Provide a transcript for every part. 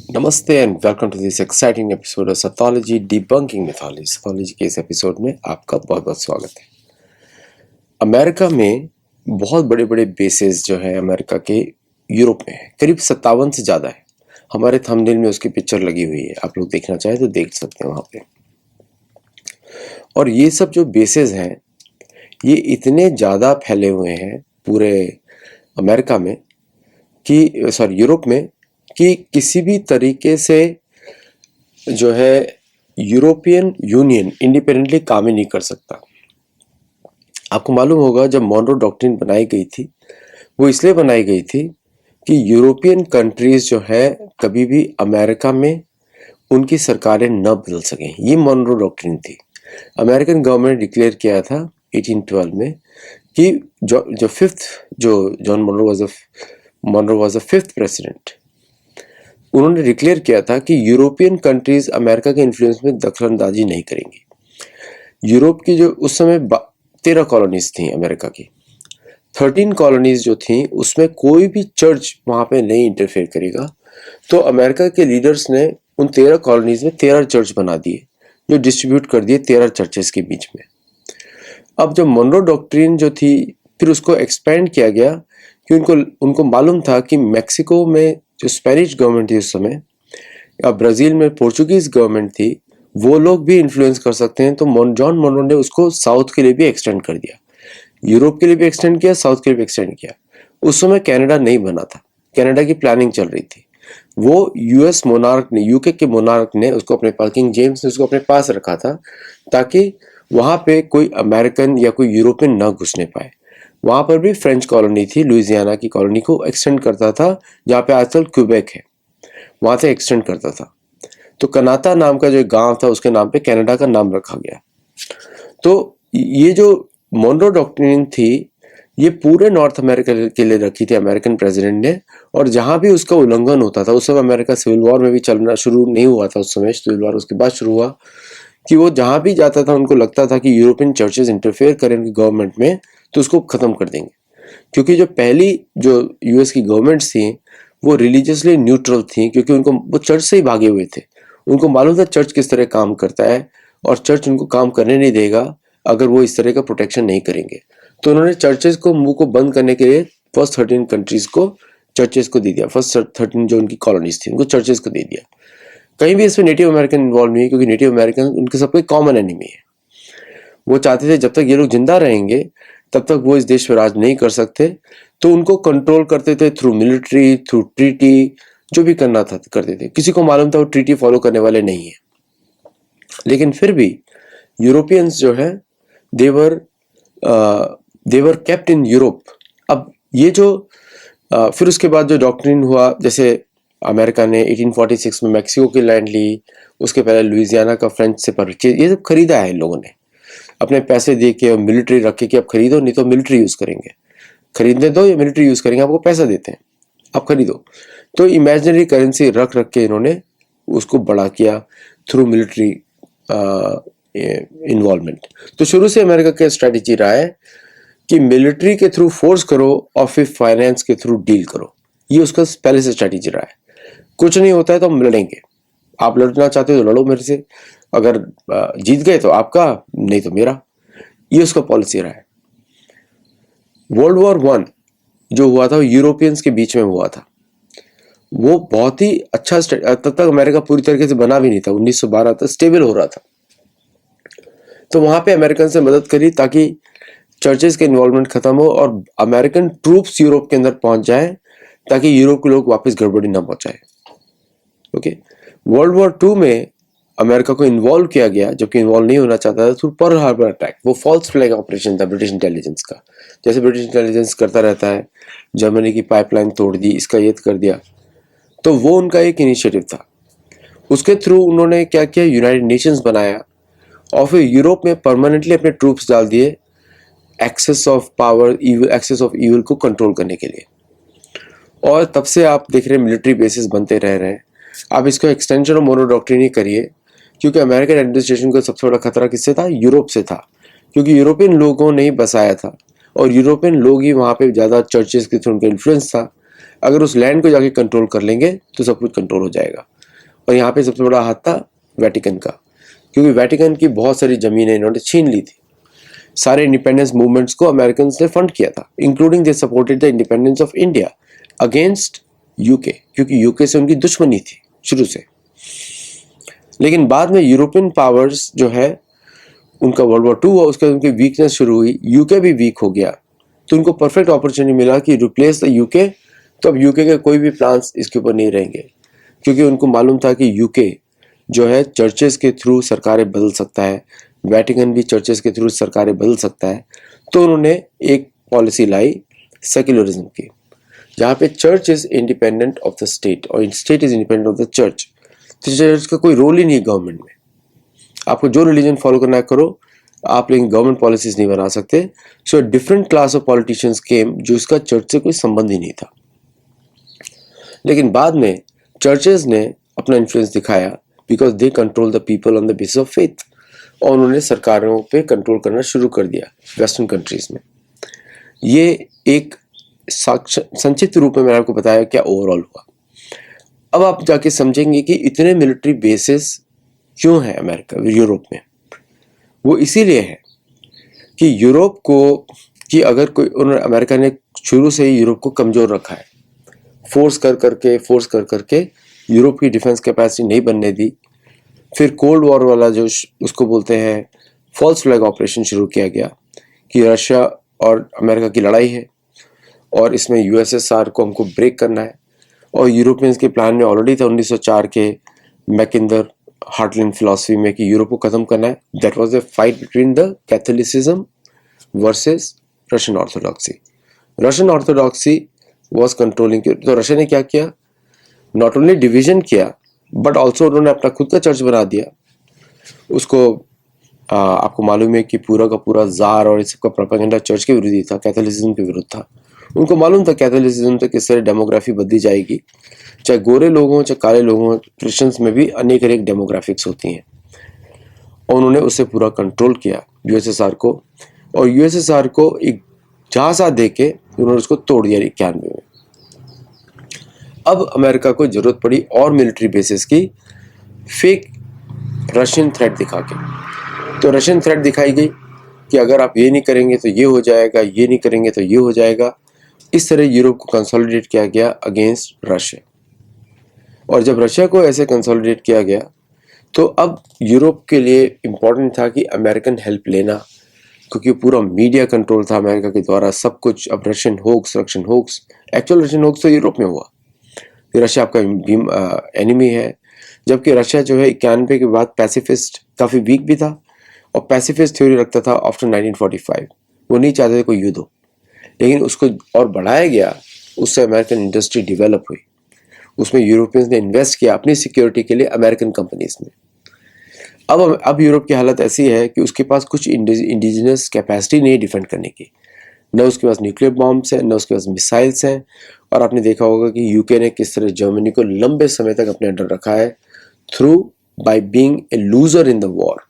नमस्ते and welcome to this exciting episode of सैथोलॉजी debunking mythology. सैथोलॉजी के इस एपिसोड में आपका बहुत बहुत स्वागत है। अमेरिका में बहुत बड़े बड़े बेसेस जो है अमेरिका के यूरोप में है, करीब 57 से ज़्यादा है। हमारे थंबनेल में उसकी पिक्चर लगी हुई है, आप लोग देखना चाहें तो देख सकते हैं वहाँ पे। और ये सब जो बेसेस हैं ये इतने ज़्यादा फैले हुए हैं पूरे अमेरिका में कि यूरोप में, कि किसी भी तरीके से जो है यूरोपियन यूनियन इंडिपेंडेंटली काम ही नहीं कर सकता। आपको मालूम होगा जब मॉनरो डॉक्ट्रिन बनाई गई थी वो इसलिए बनाई गई थी कि यूरोपियन कंट्रीज जो है कभी भी अमेरिका में उनकी सरकारें न बदल सकें। ये मॉनरो डॉक्ट्रिन थी। अमेरिकन गवर्नमेंट ने डिक्लेयर किया था 1812 में कि जो फिफ्थ जो John Monroe was the fifth president, उन्होंने डिक्लेयर किया था कि यूरोपियन कंट्रीज अमेरिका के इन्फ्लुएंस में दखलंदाजी नहीं करेंगी। यूरोप की जो उस समय 13 कॉलोनीज थी अमेरिका की, 13 कॉलोनीज जो थी उसमें कोई भी चर्च वहां पे नहीं इंटरफेयर करेगा। तो अमेरिका के लीडर्स ने उन 13 कॉलोनीज में 13 चर्च बना दिए, जो डिस्ट्रीब्यूट कर दिए 13 चर्चेस के बीच में। अब जब मॉनरो डॉक्ट्रिन जो थी फिर उसको एक्सपेंड किया गया कि उनको मालूम था कि मैक्सिको में जो स्पेनिश गवर्नमेंट थी उस समय, या ब्राजील में पोर्चुगीज गवर्नमेंट थी, वो लोग भी इन्फ्लुएंस कर सकते हैं। तो जॉन मॉनरो ने उसको साउथ के लिए भी एक्सटेंड कर दिया, यूरोप के लिए भी एक्सटेंड किया, साउथ के लिए भी एक्सटेंड किया। उस समय कनाडा नहीं बना था, कनाडा की प्लानिंग चल रही थी। वो यूएस मोनार्क ने, यूके के मोनार्क ने उसको अपने पास, किंग जेम्स ने उसको अपने पास रखा था ताकि वहां पे कोई अमेरिकन या कोई यूरोपियन ना घुसने पाए। वहां पर भी फ्रेंच कॉलोनी थी, लुइसियाना की कॉलोनी को एक्सटेंड करता था, जहाँ पे आजकल क्यूबेक है, वहां से एक्सटेंड करता था। तो कनाता नाम का जो गांव था उसके नाम पे कनाडा का नाम रखा गया। तो ये जो मॉनरो डॉक्ट्रिन थी ये पूरे नॉर्थ अमेरिका के लिए रखी थी अमेरिकन प्रेसिडेंट ने, और जहां भी उसका उल्लंघन होता था, उस समय अमेरिका सिविल वॉर में भी चलना शुरू नहीं हुआ था, उस समय सिविल वॉर उसके बाद शुरू हुआ, कि वो जहां भी जाता था उनको लगता था कि यूरोपियन चर्चेस इंटरफेयर करें उनकी गवर्नमेंट में तो उसको खत्म कर देंगे। क्योंकि जो पहली जो यूएस की गवर्नमेंट्स थी वो रिलीजियसली न्यूट्रल थी, क्योंकि उनको वो चर्च से ही भागे हुए थे। उनको मालूम था चर्च किस तरह काम करता है और चर्च उनको काम करने नहीं देगा अगर वो इस तरह का प्रोटेक्शन नहीं करेंगे। तो उन्होंने चर्चेस को मुंह को बंद करने के लिए फर्स्ट 13 कंट्रीज को चर्चेस को दे दिया। फर्स्ट 13 जो उनकी कॉलोनीज थी उनको चर्चेस को दे दिया। कहीं भी इसमें नेटिव अमेरिकन इन्वॉल्व नहीं है, क्योंकि नेटिव अमेरिकन उनके सबके कॉमन एनिमी है। वो चाहते थे जब तक ये लोग जिंदा रहेंगे तब तक वो इस देश पर राज नहीं कर सकते, तो उनको कंट्रोल करते थे थ्रू मिलिट्री, थ्रू ट्रीटी, जो भी करना था करते थे। किसी को मालूम था वो ट्रीटी फॉलो करने वाले नहीं है, लेकिन फिर भी यूरोपियंस जो है देवर केप्ट इन यूरोप। अब ये जो फिर उसके बाद जो डॉक्ट्रिन हुआ, जैसे अमेरिका ने 1846 में मैक्सिको की लैंड ली, उसके पहले लुइसियाना का फ्रेंच से परचेज, ये सब खरीदा है इन लोगों ने अपने पैसे दे के और मिलिट्री रख के कि आप खरीदो, नहीं तो मिलिट्री यूज करेंगे, खरीदने दो या मिलिट्री यूज करेंगे, आपको पैसा देते हैं आप खरीदो। तो इमेजिनरी करेंसी रख रख के इन्होंने उसको बड़ा किया थ्रू मिलिट्री इन्वॉल्वमेंट। तो शुरू से अमेरिका का स्ट्रेटेजी रहा है कि मिलिट्री के थ्रू फोर्स करो और फिर फाइनेंस के थ्रू डील करो। ये उसका पहले से स्ट्रेटेजी रहा है। कुछ नहीं होता है तो हम लड़ेंगे, आप लड़ना चाहते हो तो लड़ो मेरे से, अगर जीत गए तो आपका, नहीं तो मेरा। ये उसका पॉलिसी रहा है। वर्ल्ड वॉर 1 जो हुआ था वो यूरोपियंस के बीच में हुआ था। वो बहुत ही अच्छा, तब तक अमेरिका पूरी तरीके से बना भी नहीं था, 1912 तक स्टेबल हो रहा था। तो वहां पे अमेरिकन से मदद करी ताकि चर्चेस के इन्वॉल्वमेंट खत्म हो और अमेरिकन ट्रूप्स यूरोप के अंदर पहुंच जाए, ताकि यूरोप के लोग वापस गड़बड़ी ना पहुंचाए। ओके। वर्ल्ड वॉर 2 में अमेरिका को इन्वॉल्व किया गया, जबकि इन्वॉल्व नहीं होना चाहता था, थ्रू पर्ल हार्बर अटैक। वो फॉल्स फ्लैग ऑपरेशन था ब्रिटिश इंटेलिजेंस का, जैसे ब्रिटिश इंटेलिजेंस करता रहता है, जर्मनी की पाइपलाइन तोड़ दी, इसका ये कर दिया। तो वो उनका एक इनिशिएटिव था। उसके थ्रू उन्होंने क्या किया, यूनाइटेड नेशंस बनाया और फिर यूरोप में परमानेंटली अपने ट्रूप्स डाल दिए excess of power, excess of evil को कंट्रोल करने के लिए। और तब से आप देख रहे हैं मिलिट्री बेसिस बनते रह रहे हैं। आप इसको एक्सटेंशन ऑफ मोनो डॉक्ट्रिन ही करिए, क्योंकि अमेरिकन एडमिनिस्ट्रेशन को सबसे बड़ा खतरा किससे था, यूरोप से था, क्योंकि यूरोपियन लोगों ने ही बसाया था और यूरोपियन लोग ही वहाँ पे ज़्यादा चर्चेस के थ्रू उनका इन्फ्लुएंस था। अगर उस लैंड को जाके कंट्रोल कर लेंगे तो सब कुछ कंट्रोल हो जाएगा। और यहाँ पे सबसे बड़ा हाथ था वेटिकन का, क्योंकि वेटिकन की बहुत सारी ज़मीनें इन्होंने छीन ली थी। सारे इंडिपेंडेंस मूवमेंट्स को अमेरिकन ने फंड किया था, including they supported the independence of India against UK, क्योंकि यूके से उनकी दुश्मनी थी शुरू से। लेकिन बाद में यूरोपियन पावर्स जो है, उनका वर्ल्ड वॉर 2 हुआ, उसके बाद उनकी वीकनेस शुरू हुई, यूके भी वीक हो गया, तो उनको परफेक्ट अपॉर्चुनिटी मिला कि रिप्लेस द यूके। तो अब यूके के कोई भी प्लान्स इसके ऊपर नहीं रहेंगे, क्योंकि उनको मालूम था कि यूके जो है चर्चेस के थ्रू सरकारें बदल सकता है, वेटिकन भी चर्चेस के थ्रू सरकारें बदल सकता है। तो उन्होंने एक पॉलिसी लाई सेक्युलरिज्म की, जहाँ पे church is independent of the state और state is independent of the church. तो चर्च का कोई रोल ही नहीं है गवर्नमेंट में, आपको जो रिलीजन फॉलो करना है करो आप, लेकिन गवर्नमेंट पॉलिसीज नहीं बना सकते। So different class of politicians came, जो इसका चर्च से कोई संबंध ही नहीं था। लेकिन बाद में चर्चेज ने अपना इन्फ्लुएंस दिखाया, because they control the people on the basis of faith, और उन्होंने सरकारों पे कंट्रोल करना शुरू कर दिया वेस्टर्न कंट्रीज में। ये एक संक्षिप्त रूप में मैंने आपको बताया क्या ओवरऑल हुआ। अब आप जाके समझेंगे कि इतने मिलिट्री बेसिस क्यों है अमेरिका यूरोप में। वो इसीलिए है कि यूरोप को, कि अगर कोई, उन्होंने अमेरिका ने शुरू से ही यूरोप को कमज़ोर रखा है, फोर्स कर करके यूरोप की डिफेंस कैपेसिटी नहीं बनने दी। फिर कोल्ड वॉर वाला जो उसको बोलते हैं फॉल्स फ्लैग ऑपरेशन शुरू किया गया, कि रशिया और अमेरिका की लड़ाई है और इसमें यूएसएसआर को हमको ब्रेक करना है। और यूरोपियंस के प्लान में ऑलरेडी था 1904 के मैकिंदर हार्टलैंड फिलॉसफी में कि यूरोप को खत्म करना है। That was the fight between the Catholicism versus Russian orthodoxy. Russian orthodoxy was controlling. तो रशिया ने क्या किया, नॉट ओनली डिवीजन किया बट ऑल्सो उन्होंने अपना खुद का चर्च बना दिया। उसको आपको मालूम है कि पूरा का पूरा जार और इस सबका प्रोपेगेंडा चर्च के विरुद्ध ही था, कैथोलिसिज्म के विरुद्ध था। उनको मालूम था कैथोलिसिज्म से किस तरह डेमोग्राफी बदली जाएगी, चाहे गोरे लोग हों चाहे काले लोग हों, क्रिश्चियंस में भी अनेक अनेक डेमोग्राफिक्स होती हैं। और उन्होंने उससे पूरा कंट्रोल किया यूएसएसआर को, और यूएसएसआर को एक झांसा दे के उन्होंने उसको तोड़ दिया 91 में। अब अमेरिका को जरूरत पड़ी और मिलिट्री बेसिस की, फेक रशियन थ्रेट दिखा के। तो रशियन थ्रेट दिखाई गई कि अगर आप ये नहीं करेंगे तो ये हो जाएगा, ये नहीं करेंगे तो ये हो जाएगा। इस तरह यूरोप को कंसोलिडेट किया गया अगेंस्ट रशिया। और जब रशिया को ऐसे कंसोलिडेट किया गया तो अब यूरोप के लिए इम्पोर्टेंट था कि अमेरिकन हेल्प लेना, क्योंकि पूरा मीडिया कंट्रोल था अमेरिका के द्वारा, सब कुछ। अब Russian hoax actual Russian hoax तो यूरोप में हुआ। रशिया आपका एनिमी है, जबकि रशिया जो है 91 के बाद पैसिफिस्ट काफ़ी वीक भी था और पैसिफिस्ट थ्योरी रखता था आफ्टर 1945। वो नहीं चाहते थे कोई युद्ध हो, लेकिन उसको और बढ़ाया गया। उससे अमेरिकन इंडस्ट्री डेवलप हुई, उसमें यूरोपियंस ने इन्वेस्ट किया अपनी सिक्योरिटी के लिए अमेरिकन कंपनीज में। अब यूरोप की हालत ऐसी है कि उसके पास कुछ इंडिजिनस कैपेसिटी नहीं है डिफेंड करने की, न उसके पास न्यूक्लियर बॉम्ब्स हैं, न उसके पास मिसाइल्स हैं। और आपने देखा होगा कि यूके ने किस तरह जर्मनी को लंबे समय तक अपने अंडर रखा है, through by being a loser in the war.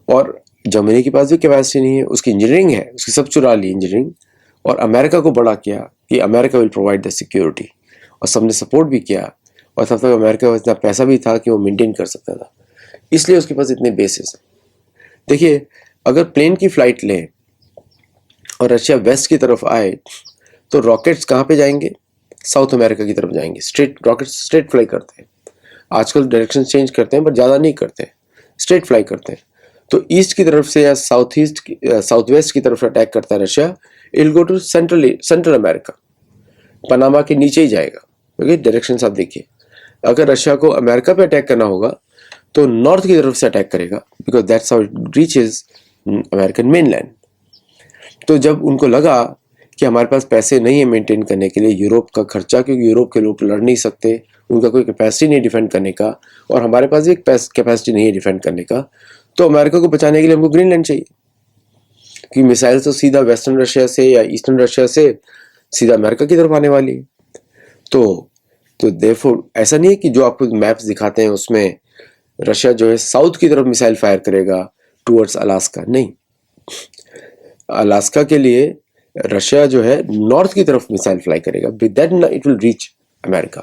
और जर्मनी के पास भी कैपेसिटी नहीं है, उसकी इंजीनियरिंग है, उसकी सब चुरा ली इंजीनियरिंग, और अमेरिका को बड़ा किया कि America will provide the security, और सबने सपोर्ट भी किया। और तब तक अमेरिका के पास इतना पैसा भी था कि वो मेंटेन कर सकता था, इसलिए उसके पास इतने बेसिस हैं। देखिए, अगर प्लेन की फ्लाइट लें और रशिया वेस्ट की तरफ आए तो रॉकेट्स कहाँ पे जाएंगे, साउथ अमेरिका की तरफ जाएंगे। रॉकेट्स स्ट्रेट फ्लाई करते हैं, आजकल डायरेक्शन चेंज करते हैं पर ज़्यादा नहीं करते, स्ट्रेट फ्लाई करते हैं। तो ईस्ट की तरफ से या साउथ वेस्ट की तरफ अटैक करता है Russia, I'll go to Central America, Panama के नीचे ही जाएगा। ओके, डायरेक्शन आप देखिए। अगर रशिया को अमेरिका पे अटैक करना होगा तो नॉर्थ की तरफ से अटैक करेगा, because that's how it reaches American mainland. तो जब उनको लगा कि हमारे पास पैसे नहीं है मेंटेन करने के लिए यूरोप का खर्चा, क्योंकि यूरोप के लोग लड़ नहीं सकते, उनका कोई कैपेसिटी नहीं डिफेंड करने का, और हमारे पास भी एक कैपेसिटी नहीं है डिफेंड करने का, तो अमेरिका को बचाने के लिए हमको ग्रीनलैंड चाहिए, क्योंकि मिसाइल तो सीधा वेस्टर्न रशिया से या ईस्टर्न रशिया से सीधा अमेरिका की तरफ आने वाली है। तो देयरफॉर ऐसा नहीं है कि जो आपको मैप्स दिखाते हैं उसमें रशिया जो है साउथ की तरफ मिसाइल फायर करेगा टुवर्ड्स अलास्का, नहीं। अलास्का के लिए रशिया जो है नॉर्थ की तरफ मिसाइल फ्लाई करेगा, then it will reach America.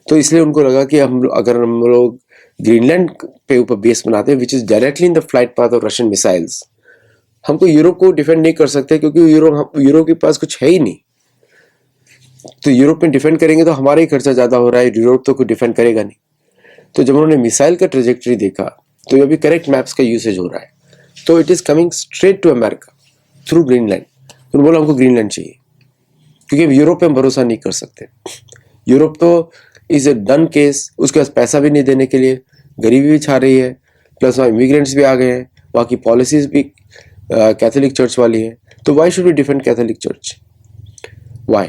तो इसलिए उनको लगा कि अगर हम लोग ग्रीनलैंड पे ऊपर बेस बनाते हैं which is directly in the flight path of Russian missiles, हमको यूरोप को डिफेंड नहीं कर सकते क्योंकि यूरोप के पास कुछ है ही नहीं। तो यूरोप में डिफेंड करेंगे तो हमारा ही खर्चा ज्यादा हो रहा है, यूरोप तो कुछ डिफेंड करेगा नहीं। तो जब उन्होंने मिसाइल का ट्रेजेक्टरी देखा तो अभी करेक्ट मैप्स का यूसेज हो रहा है, तो it is coming straight to America through Greenland. तो बोला हमको ग्रीनलैंड चाहिए क्योंकि यूरोप पे हम भरोसा नहीं कर सकते। यूरोप तो इज ए डन केस, उसके पास पैसा भी नहीं देने के लिए, गरीबी भी छा रही है, प्लस वहाँ इमिग्रेंट्स भी आ गए हैं, वहाँ की पॉलिसीज भी कैथोलिक चर्च वाली है। तो why should we defend Catholic church? Why?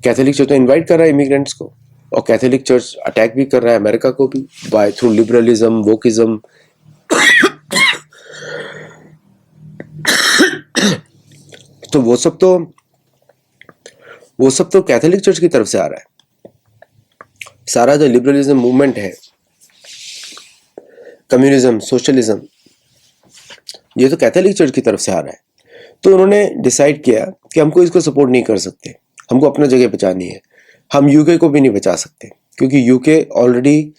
Catholic church तो इन्वाइट कर रहा है इमिग्रेंट्स को, और कैथोलिक चर्च अटैक भी कर रहा है अमेरिका को भी बाय थ्रू लिबरलिज्म, वोकिज्म। तो वो सब तो कैथोलिक चर्च की तरफ से आ रहा है। सारा जो लिबरलिज्म मूवमेंट है, कम्युनिज्म, सोशलिज्म, ये तो कैथोलिक चर्च की तरफ से आ रहा है। तो उन्होंने डिसाइड किया कि हमको इसको सपोर्ट नहीं कर सकते, हमको अपना जगह बचानी है। हम यूके को भी नहीं बचा सकते क्योंकि यूके ऑलरेडी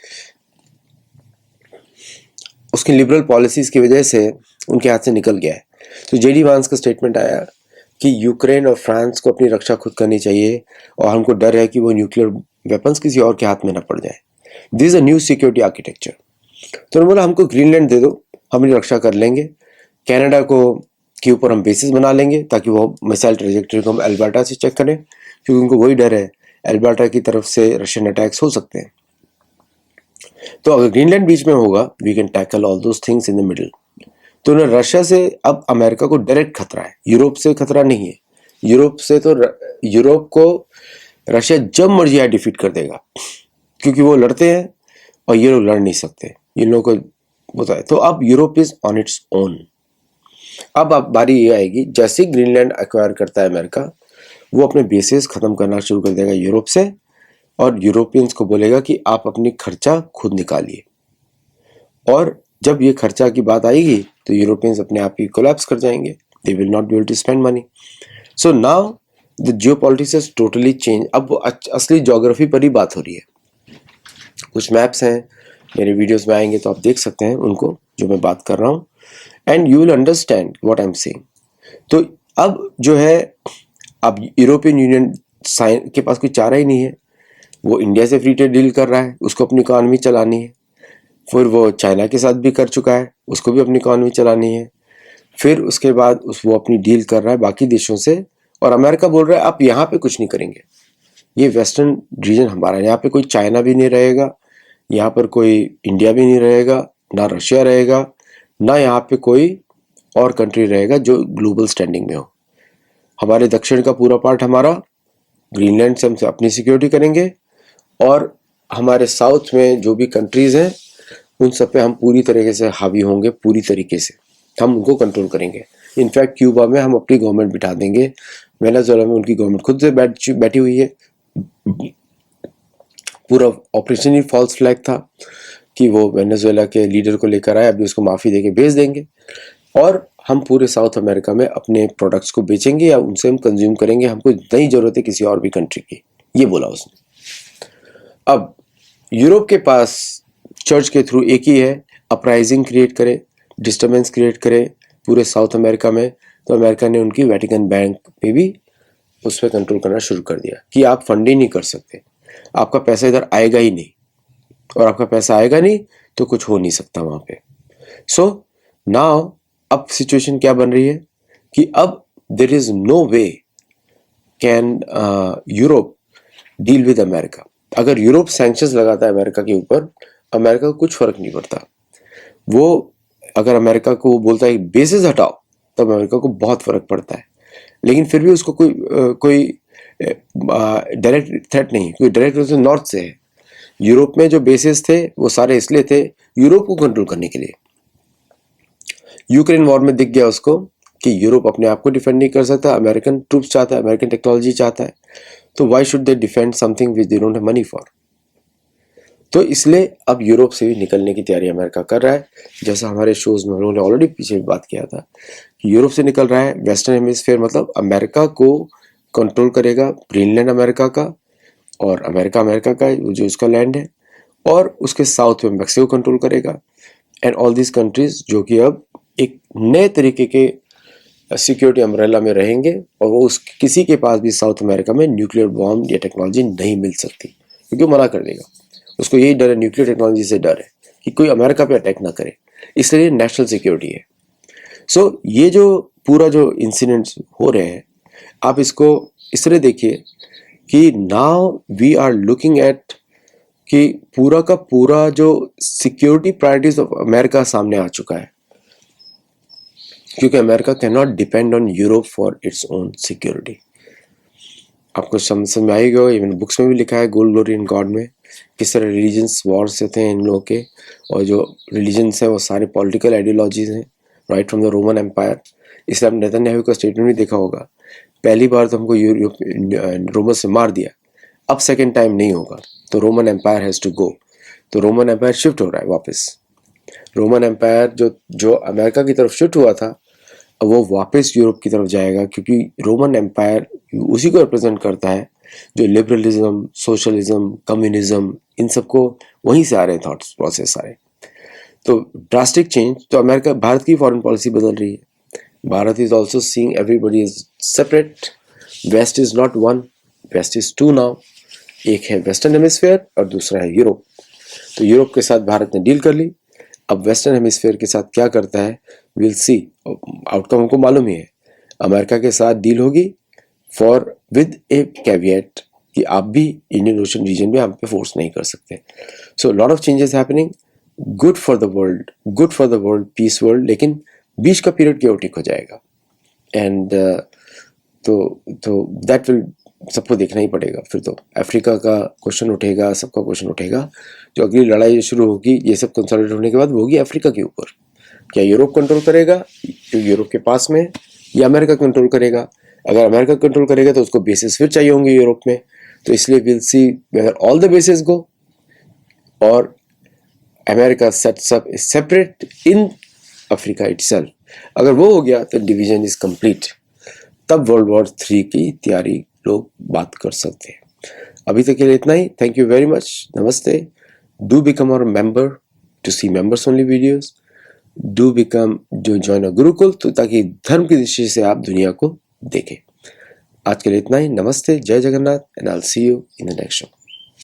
उसकी लिबरल पॉलिसीज की वजह से उनके हाथ से निकल गया है। तो जेडी वांस का स्टेटमेंट आया कि यूक्रेन और फ्रांस को अपनी रक्षा खुद करनी चाहिए और हमको डर है कि वो न्यूक्लियर वेपन्स किसी और के हाथ में ना पड़ जाए। This is a new security architecture. तो उन्होंने बोला हमको ग्रीनलैंड दे दो, हम अपनी रक्षा कर लेंगे। कनाडा को के ऊपर हम बेसिस बना लेंगे ताकि वो मिसाइल ट्रेजेक्टरी को हम अल्बर्टा से चेक करें, क्योंकि उनको वही डर है अल्बर्टा की तरफ से रशियन अटैक्स हो सकते हैं। तो अगर ग्रीनलैंड बीच में होगा we can tackle all those things in the middle. तो उन्हें रशिया से अब अमेरिका को डायरेक्ट खतरा है, यूरोप से खतरा नहीं है। यूरोप से तो यूरोप को रशिया जब मर्जी आए डिफीट कर देगा, क्योंकि वो लड़ते हैं और ये लोग लड़ नहीं सकते, इन लोगों को होता है। तो अब Europe is on its own. अब बारी ये आएगी, जैसे ग्रीनलैंड एक्वायर करता है अमेरिका, वो अपने बेसिस खत्म करना शुरू कर देगा यूरोप से, और यूरोपियंस को बोलेगा कि आप अपनी खर्चा खुद निकालिए। और जब ये खर्चा की बात आएगी तो यूरोपियंस अपने आप ही कोलैप्स कर जाएंगे, they will not be able to spend money. So now the geopolitics has totally change. अब असली ज्योग्राफी पर ही बात हो रही है। कुछ मैप्स हैं मेरे वीडियोस में आएंगे तो आप देख सकते हैं उनको, जो मैं बात कर रहा हूँ, and you will understand what I am saying. तो अब जो है, अब यूरोपियन यूनियन के पास कोई चारा ही नहीं है। वो इंडिया से फ्री ट्रेड डील कर रहा है, उसको अपनी इकॉनमी चलानी है। फिर वो चाइना के साथ भी कर चुका है, उसको भी अपनी इकॉनमी चलानी है। फिर उसके बाद वो अपनी डील कर रहा है बाकी देशों से, और अमेरिका बोल रहा है आप यहाँ पे कुछ नहीं करेंगे, ये वेस्टर्न रीजन हमारा है, यहाँ पे कोई चाइना भी नहीं रहेगा, यहाँ पर कोई इंडिया भी नहीं रहेगा, ना रशिया रहेगा, ना यहाँ पे कोई और कंट्री रहेगा जो ग्लोबल स्टैंडिंग में हो। हमारे दक्षिण का पूरा पार्ट हमारा, ग्रीनलैंड से हम अपनी सिक्योरिटी करेंगे, और हमारे साउथ में जो भी कंट्रीज हैं उन सब पे हम पूरी तरीके से हावी होंगे, पूरी तरीके से हम उनको कंट्रोल करेंगे। इनफैक्ट क्यूबा में हम अपनी गवर्नमेंट बिठा देंगे, वेनेजुएला में उनकी गवर्नमेंट खुद से बैठी हुई है। पूरा ऑपरेशन ही फॉल्स फ्लैग था कि वो वेनेजुएला के लीडर को लेकर आए, अभी उसको माफ़ी देके भेज देंगे, और हम पूरे साउथ अमेरिका में अपने प्रोडक्ट्स को बेचेंगे या उनसे हम कंज्यूम करेंगे, हमको नहीं ज़रूरत है किसी और भी कंट्री की, ये बोला उसने। अब यूरोप के पास चर्च के थ्रू एक ही है, अपराइजिंग क्रिएट करे, डिस्टर्बेंस क्रिएट करे पूरे साउथ अमेरिका में। तो अमेरिका ने उनकी वेटिकन बैंक पे भी उस पर कंट्रोल करना शुरू कर दिया कि आप फंड ही नहीं कर सकते, आपका पैसा इधर आएगा ही नहीं, और आपका पैसा आएगा नहीं तो कुछ हो नहीं सकता वहाँ पे। सो नाउ अब सिचुएशन क्या बन रही है कि अब there is no way can Europe deal with America. अगर यूरोप सैंक्शंस लगाता है अमेरिका के ऊपर, अमेरिका को कुछ फर्क नहीं पड़ता। वो अगर अमेरिका को बोलता है बेसिस हटाओ, तब अमेरिका को बहुत फर्क पड़ता है। लेकिन फिर भी उसको कोई डायरेक्ट थ्रेट नहीं, कोई डायरेक्ट नॉर्थ से है। यूरोप में जो बेसिस थे वो सारे इसलिए थे यूरोप को कंट्रोल करने के लिए। यूक्रेन वॉर में दिख गया उसको कि यूरोप अपने आप को डिफेंड नहीं कर सकता, अमेरिकन ट्रूप्स चाहता है, अमेरिकन टेक्नोलॉजी चाहता है, तो why should they defend something which they don't have money for. तो इसलिए अब यूरोप से भी निकलने की तैयारी अमेरिका कर रहा है। जैसा हमारे शोज में हम लोगों ने ऑलरेडी पीछे भी बात किया था कि यूरोप से निकल रहा है, वेस्टर्न हेमिस्फीयर मतलब अमेरिका को कंट्रोल करेगा, ग्रीनलैंड अमेरिका का, और अमेरिका अमेरिका का जो उसका लैंड है, और उसके साउथ में मैक्सिको कंट्रोल करेगा। एंड ऑल दिस कंट्रीज जो कि अब एक नए तरीके के सिक्योरिटी अम्ब्रेला में रहेंगे, और वो उस किसी के पास भी साउथ अमेरिका में न्यूक्लियर बॉम्ब या टेक्नोलॉजी नहीं मिल सकती, क्योंकि वो मना कर देगा। उसको यही डर है, न्यूक्लियर टेक्नोलॉजी से डर है कि कोई अमेरिका पे अटैक ना करे, इसलिए नेशनल सिक्योरिटी है। सो ये जो पूरा जो इंसिडेंट्स हो रहे हैं, आप इसको इस तरह देखिए कि now we are looking at कि पूरा का पूरा जो सिक्योरिटी प्रायोरिटीज ऑफ अमेरिका सामने आ चुका है, क्योंकि America can not depend on Europe for its own security. आपको समझ में आएगा, इवन बुक्स में भी लिखा है गोल्ड ग्लोरी इन गॉड में, किस तरह रिलीजन्स वॉर्स होते हैं इन लोगों के, और जो रिलीजन्स हैं वो सारे पॉलिटिकल आइडियोलॉजीज हैं, right from the Roman empire. इसलिए आप नेतन्याहू का स्टेटमेंट भी देखा होगा, पहली बार तो हमको रोमन से मार दिया, अब सेकेंड टाइम नहीं होगा, तो Roman empire has to go. तो रोमन एम्पायर शिफ्ट हो रहा है वापस। रोमन एम्पायर जो अमेरिका की तरफ शिफ्ट हुआ था, अब वो वापस यूरोप की तरफ जाएगा, क्योंकि रोमन एम्पायर उसी को रिप्रेजेंट करता है जो लिबरलिज्म, सोशलिज्म, कम्युनिज्म, इन सबको वहीं से आ रहे थॉट्स प्रोसेस सारे। तो ड्रास्टिक चेंज, तो अमेरिका, भारत की फॉरेन पॉलिसी बदल रही है। Bharat is also seeing everybody is separate, west is not one, west is two now. एक है वेस्टर्न हेमिस्फेयर और दूसरा है यूरोप। तो यूरोप के साथ भारत ने डील कर ली, अब वेस्टर्न हेमिस्फेयर के साथ क्या करता है, विल सी। आउटकम हमको मालूम ही है, अमेरिका के साथ डील होगी फॉर विद ए कैविएट कि आप भी इंडियन ओशन रीजन में हम पे फोर्स नहीं कर सकते। So lot of changes happening, good for the world, good for the world, peace world, लेकिन बीच का पीरियड क्योटिक हो जाएगा। एंड तो दैट विल सबको देखना ही पड़ेगा। फिर तो अफ्रीका का क्वेश्चन उठेगा, सबका क्वेश्चन उठेगा। जो अगली लड़ाई शुरू होगी ये सब कंसोलिडेट होने के बाद, वो होगी अफ्रीका के ऊपर। क्या यूरोप कंट्रोल करेगा, जो यूरोप के पास में, या अमेरिका कंट्रोल करेगा? अगर अमेरिका कंट्रोल करेगा तो उसको बेसिस फिर चाहिए होंगे यूरोप में, तो इसलिए will see where all the basis go, और America sets up separate in Africa itself. अगर वो हो गया तो डिवीजन इज कंप्लीट, तब वर्ल्ड वॉर 3 की तैयारी लोग बात कर सकते हैं। अभी तक के लिए इतना ही। थैंक यू वेरी मच, नमस्ते। Do become our member to see members only videos, do become जो ज्वाइन अ गुरुकुल, तो ताकि धर्म की दृष्टि से आप दुनिया को देखें। आज के लिए इतना ही, नमस्ते, जय Jagannath, and I will see you in the next show.